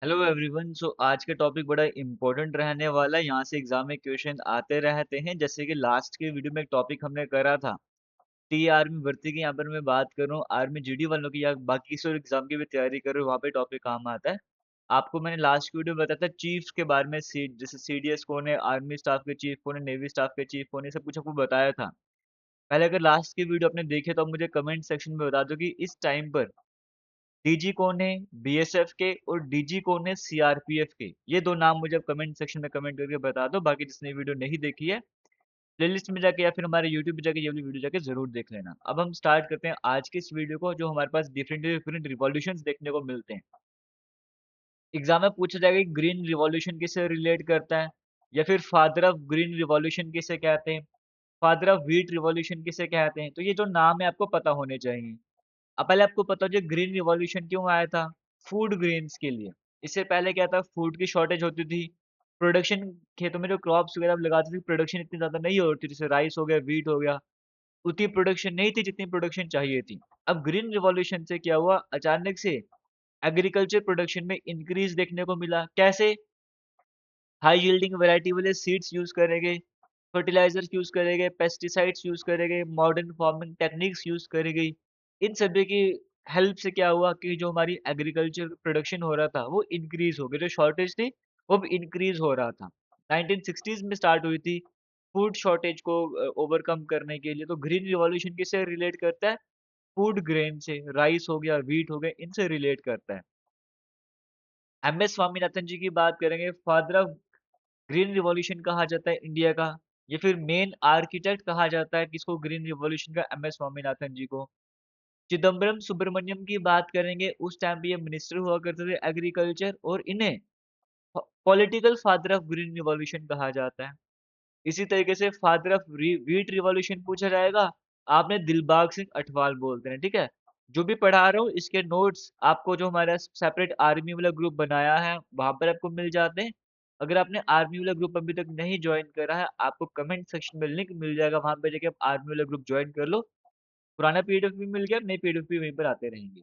Hello everyone. सो आज का topic बड़ा इंपॉर्टेंट रहने वाला है। यहाँ से एग्जाम में क्वेश्चन आते रहते हैं। जैसे कि लास्ट के वीडियो में एक टॉपिक हमने करा था टी आर्मी भर्ती की। यहाँ पर मैं बात कर रहा हूँ आर्मी जीडी वालों की या बाकी सब एग्जाम की भी तैयारी कर रहे हो, वहाँ पे टॉपिक काम आता है। आपको मैंने लास्ट वीडियो में बताया था चीफ्स के बारे में, सी जैसे सीडीएस कौन है, आर्मी स्टाफ के चीफ कौन है, नेवी स्टाफ के चीफ कौन है, सब कुछ आपको बताया था। पहले अगर लास्ट की वीडियो आपने देखी तो आप मुझे कमेंट सेक्शन में बता दो कि इस टाइम पर डीजी कौन है बीएसएफ के और डीजी कौन है सीआरपीएफ के। ये दो नाम मुझे कमेंट सेक्शन में कमेंट करके बता दो। बाकी जिसने वीडियो नहीं देखी है प्लेलिस्ट में जाके या फिर हमारे यूट्यूब पे जाके ये वाली वीडियो जाके जरूर देख लेना। अब हम स्टार्ट करते हैं आज के इस वीडियो को, जो हमारे पास डिफरेंट डिफरेंट रिवॉल्यूशंस देखने को मिलते हैं। एग्जाम में पूछा जाएगा कि ग्रीन रिवॉल्यूशन किससे रिलेट करता है, या फिर फादर ऑफ ग्रीन रिवॉल्यूशन किसे कहते हैं, फादर ऑफ व्हीट रिवॉल्यूशन किसे कहते हैं। तो ये जो नाम है आपको पता होने चाहिए। अब पहले आपको पता हो जो ग्रीन रिवॉल्यूशन क्यों आया था, फूड ग्रेन्स के लिए। इससे पहले क्या था, फूड की शॉर्टेज होती थी। प्रोडक्शन, खेतों में जो क्रॉप्स वगैरह आप लगाते थे प्रोडक्शन इतनी ज्यादा नहीं होती, जैसे राइस हो गया, व्हीट हो गया, उतनी प्रोडक्शन नहीं थी जितनी प्रोडक्शन चाहिए थी। अब ग्रीन रिवॉल्यूशन से क्या हुआ, अचानक से एग्रीकल्चर प्रोडक्शन में इंक्रीज देखने को मिला। कैसे? हाई यील्डिंग वैरायटी वाले सीड्स यूज करेंगे, फर्टिलाइजर्स यूज करेंगे, पेस्टिसाइड्स यूज करेंगे, मॉडर्न फार्मिंग टेक्निक्स यूज करेंगे। इन सभी की हेल्प से क्या हुआ कि जो हमारी एग्रीकल्चर प्रोडक्शन हो रहा था वो इंक्रीज हो गया, जो शॉर्टेज थी वो भी इंक्रीज हो रहा था। 1960s में स्टार्ट हुई थी फूड शॉर्टेज को ओवरकम करने के लिए। तो ग्रीन रिवॉल्यूशन किससे रिलेट करता है? फूड ग्रेन से, राइस हो गया, व्हीट हो गया, इनसे रिलेट करता है। एम एस स्वामीनाथन जी की बात करेंगे, फादर ऑफ ग्रीन रिवॉल्यूशन कहा जाता है इंडिया का। या फिर मेन आर्किटेक्ट कहा जाता है किसको, ग्रीन रिवॉल्यूशन का, एम एस स्वामीनाथन जी को। चिदम्बरम सुब्रमण्यम की बात करेंगे, उस टाइम पे ये मिनिस्टर हुआ करते थे एग्रीकल्चर, और इन्हें political father of green revolution कहा जाता है। इसी तरीके से फादर ऑफ व्हीट रिवॉल्यूशन पूछा जाएगा, आपने दिलबाग सिंह अठवाल बोलते हैं, ठीक है। जो भी पढ़ा रहा हूँ इसके नोट्स आपको जो हमारा सेपरेट आर्मी वाला ग्रुप बनाया है वहां पर आपको मिल जाते हैं। अगर आपने आर्मी वाला ग्रुप अभी तक नहीं ज्वाइन करा है, आपको कमेंट सेक्शन में लिंक मिल जाएगा, वहां पे जाके आप आर्मी वाला ग्रुप ज्वाइन कर लो। पुराना पीडीएफ भी मिल गया, नई पीडीएफ भी वहीं पर आते रहेंगे।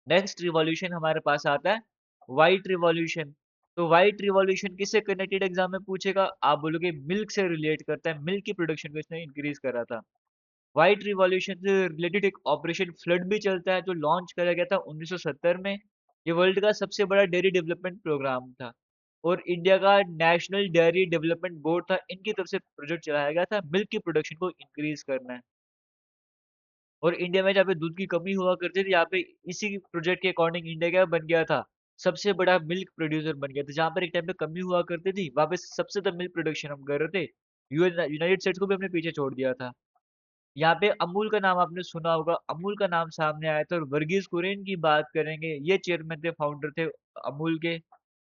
नेक्स्ट रिवॉल्यूशन हमारे पास आता है व्हाइट रिवॉल्यूशन। तो व्हाइट रिवॉल्यूशन किससे कनेक्टेड एग्जाम में पूछेगा, आप बोलोगे मिल्क से रिलेट करता है, मिल्क की प्रोडक्शन को इसने इंक्रीज करा था। व्हाइट रिवॉल्यूशन से रिलेटेड एक ऑपरेशन फ्लड भी चलता है जो लॉन्च करा गया था 1970 में। ये वर्ल्ड का सबसे बड़ा डेयरी डेवलपमेंट प्रोग्राम था, और इंडिया का नेशनल डेयरी डेवलपमेंट बोर्ड था, इनकी तरफ से प्रोजेक्ट चलाया गया था मिल्क की प्रोडक्शन को इंक्रीज करना है। और इंडिया में जहाँ पे दूध की कमी हुआ करती थी, यहाँ पे इसी प्रोजेक्ट के अकॉर्डिंग इंडिया क्या बन गया था, सबसे बड़ा मिल्क प्रोड्यूसर बन गया था। जहाँ पर एक टाइम पे कमी हुआ करती थी, वहाँ पे सबसे ज्यादा मिल्क प्रोडक्शन हम कर रहे थे। यूनाइटेड स्टेट्स को भी हमने पीछे छोड़ दिया था। यहाँ पे अमूल का नाम आपने सुना होगा, अमूल का नाम सामने आया था। और वर्गीज कुरियन की बात करेंगे, ये चेयरमैन थे, फाउंडर थे अमूल के।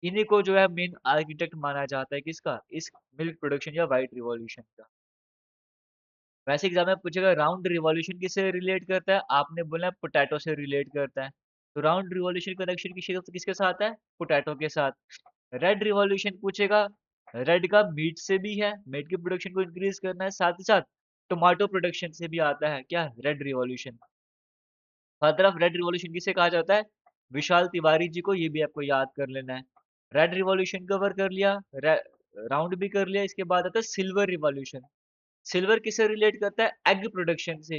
इन्हीं को जो है मेन आर्किटेक्ट माना जाता है किसका, इस मिल्क प्रोडक्शन या व्हाइट रिवॉल्यूशन का। वैसे एग्जाम में पूछेगा राउंड रिवॉल्यूशन किससे रिलेट करता है, आपने बोला पोटैटो से रिलेट करता है। तो राउंड रिवॉल्यूशन कनेक्शन किसके साथ है, पोटैटो के साथ। रेड रिवॉल्यूशन पूछेगा, रेड का मीट से भी है, मीट की प्रोडक्शन को इंक्रीज करना है, साथ ही साथ टोमेटो प्रोडक्शन से भी आता है क्या, red revolution. Father of red revolution किसे कहा जाता है, विशाल तिवारी जी को, ये भी आपको याद कर लेना है। रेड रिवॉल्यूशन कवर कर लिया, राउंड भी कर लिया। इसके बाद आता है सिल्वर रिवॉल्यूशन। सिल्वर किससे रिलेट करता है, एग प्रोडक्शन से।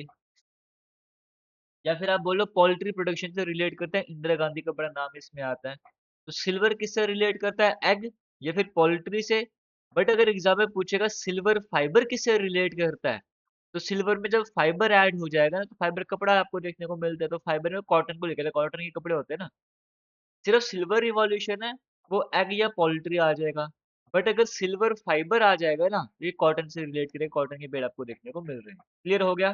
या फिर आप बोलो पोल्ट्री प्रोडक्शन से रिलेट करता है, इंदिरा गांधी का बड़ा नाम इसमें आता है। तो सिल्वर किससे रिलेट करता है, एग या फिर पोल्ट्री से। बट अगर एग्जाम में पूछेगा सिल्वर फाइबर किससे रिलेट करता है, तो सिल्वर में जब फाइबर ऐड हो जाएगा ना, तो फाइबर कपड़ा आपको देखने को मिलता है, तो फाइबर में कॉटन को लेकर, कॉटन के कपड़े होते हैं ना। सिर्फ सिल्वर रिवॉल्यूशन है वो एग या पोल्ट्री आ जाएगा। बट अगर सिल्वर फाइबर आ जाएगा ना, ये कॉटन से रिलेट करेगा, कॉटन के पेड़ आपको देखने को मिल रहे हैं। क्लियर हो गया?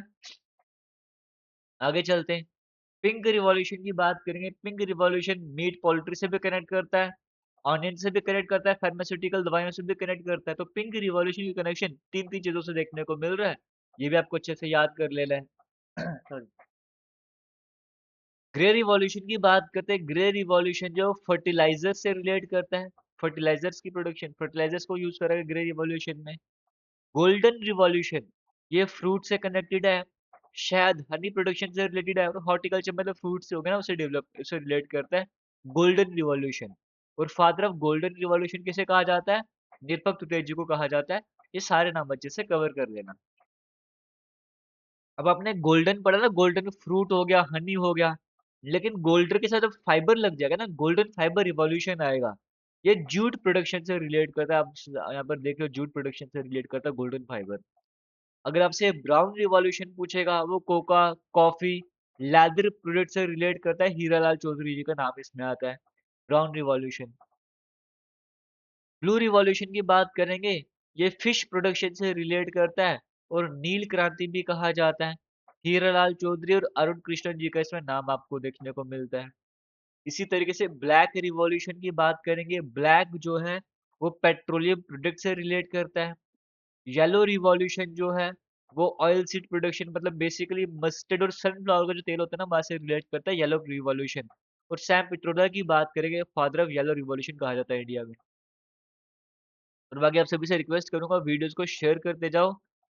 आगे चलते हैं। पिंक रिवॉल्यूशन की बात करेंगे। पिंक रिवॉल्यूशन मीट पोल्ट्री से भी कनेक्ट करता है, ऑनियन से भी कनेक्ट करता है, फार्मास्यूटिकल दवाइयों से भी कनेक्ट करता है। तो पिंक रिवॉल्यूशन की कनेक्शन तीन तीन चीजों से देखने को मिल रहा है। ये भी आपको अच्छे से याद कर लेना है। सॉरी। ग्रे रिवॉल्यूशन की बात करते हैं। ग्रे रिवॉल्यूशन जो फर्टिलाइजर से रिलेट करता है, फर्टिलाइजर्स की प्रोडक्शन, फर्टिलाइजर्स को यूज करेगा ग्रे रिवॉल्यूशन में। गोल्डन रिवॉल्यूशन, ये फ्रूट से कनेक्टेड है, शायद हनी प्रोडक्शन से रिलेटेड है, और हॉर्टिकल्चर मतलब फ्रूट से हो गया ना, उसे डेवलप, उसे रिलेट करता है। Golden revolution. और फादर ऑफ गोल्डन रिवॉल्यूशन किसे कहा जाता है? निरपक तुर्गेजी को कहा जाता है। ये सारे नाम अच्छे से कवर कर लेना। अब आपने गोल्डन पढ़ा ना, गोल्डन फ्रूट हो गया, हनी हो गया, लेकिन गोल्डन के साथ जब फाइबर लग जाएगा ना, गोल्डन फाइबर रिवॉल्यूशन आएगा। ये जूट प्रोडक्शन से रिलेट करता है। आप यहाँ पर देख लो, जूट प्रोडक्शन से रिलेट करता है गोल्डन फाइबर। अगर आपसे ब्राउन रिवॉल्यूशन पूछेगा, वो कोका, कॉफी, लेदर प्रोडक्ट से रिलेट करता है। हीरालाल चौधरी जी का नाम इसमें आता है। Brown revolution. ब्लू रिवॉल्यूशन की बात करेंगे, ये फिश प्रोडक्शन से रिलेट करता है और नील क्रांति भी कहा जाता है। हीरालाल चौधरी और अरुण कृष्णन जी का इसमें नाम आपको देखने को मिलता है। इसी तरीके से ब्लैक रिवॉल्यूशन की बात करेंगे, ब्लैक जो है वो पेट्रोलियम प्रोडक्ट से रिलेट करता है। येलो रिवॉल्यूशन जो है वो ऑयल सीड प्रोडक्शन, मतलब बेसिकली मस्टर्ड और सनफ्लावर का जो तेल होता है ना, वहां से रिलेट करता है येलो रिवॉल्यूशन। और सैम पित्रोदा की बात करेंगे, फादर ऑफ येलो रिवॉल्यूशन कहा जाता है इंडिया में। और बाकी आप सभी से रिक्वेस्ट करूंगा, वीडियोस को शेयर करते जाओ।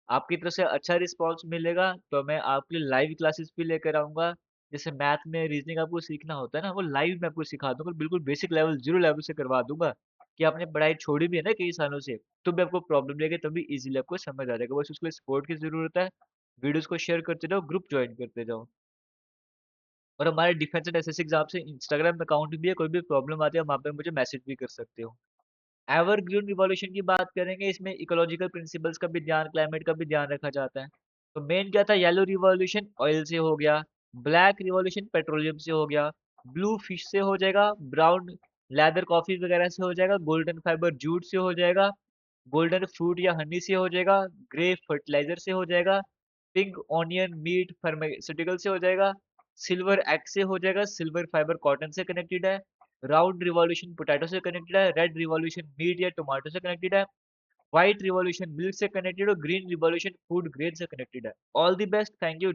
आपकी तरफ से अच्छा रिस्पांस मिलेगा तो मैं आपके लिए लाइव क्लासेस भी लेकर आऊंगा। जैसे मैथ में रीजनिंग आपको सीखना होता है ना, वो लाइव मैं आपको सिखा दूंगा, बिल्कुल बेसिक लेवल, जीरो लेवल से करवा दूंगा। कि आपने पढ़ाई छोड़ी भी है ना कई सालों से, तो भी आपको प्रॉब्लम नहीं है, तभी इजीली आपको समझ आ जाएगा। बस उसके लिए सपोर्ट की जरूरत है। वीडियोस को शेयर करते जाओ, ग्रुप ज्वाइन करते जाओ। और हमारे डिफेंस एंड एसएससी एग्जाम से इंस्टाग्राम अकाउंट भी है, कोई भी प्रॉब्लम आती है वहाँ पे मुझे मैसेज भी कर सकते हो। एवरग्रीन रिवॉल्यूशन की बात करेंगे, इसमें इकोलॉजिकल प्रिंसिपल्स का भी ध्यान, क्लाइमेट का भी ध्यान रखा जाता है। तो मेन क्या था, येलो रिवॉल्यूशन ऑयल से हो गया, ब्लैक रिवॉल्यूशन पेट्रोलियम से हो गया, ब्लू फिश से हो जाएगा, ब्राउन लेदर कॉफी वगैरह से हो जाएगा, गोल्डन फाइबर जूट से हो जाएगा, गोल्डन फ्रूट या हनी से हो जाएगा, ग्रे फर्टिलाइजर से हो जाएगा, पिंक ऑनियन मीट फार्मास्यूटिकल से हो जाएगा, सिल्वर एग से हो जाएगा, सिल्वर फाइबर कॉटन से कनेक्टेड है, राउंड रिवॉल्यूशन पोटैटो से कनेक्टेड है, रेड रिवॉल्यूशन मीट या टोमेटो से कनेक्टेड है, व्हाइट रिवॉल्यूशन मिल्क से कनेक्टेड और ग्रीन रिवॉल्यूशन फूड ग्रेन से कनेक्टेड है। All the best, thank you.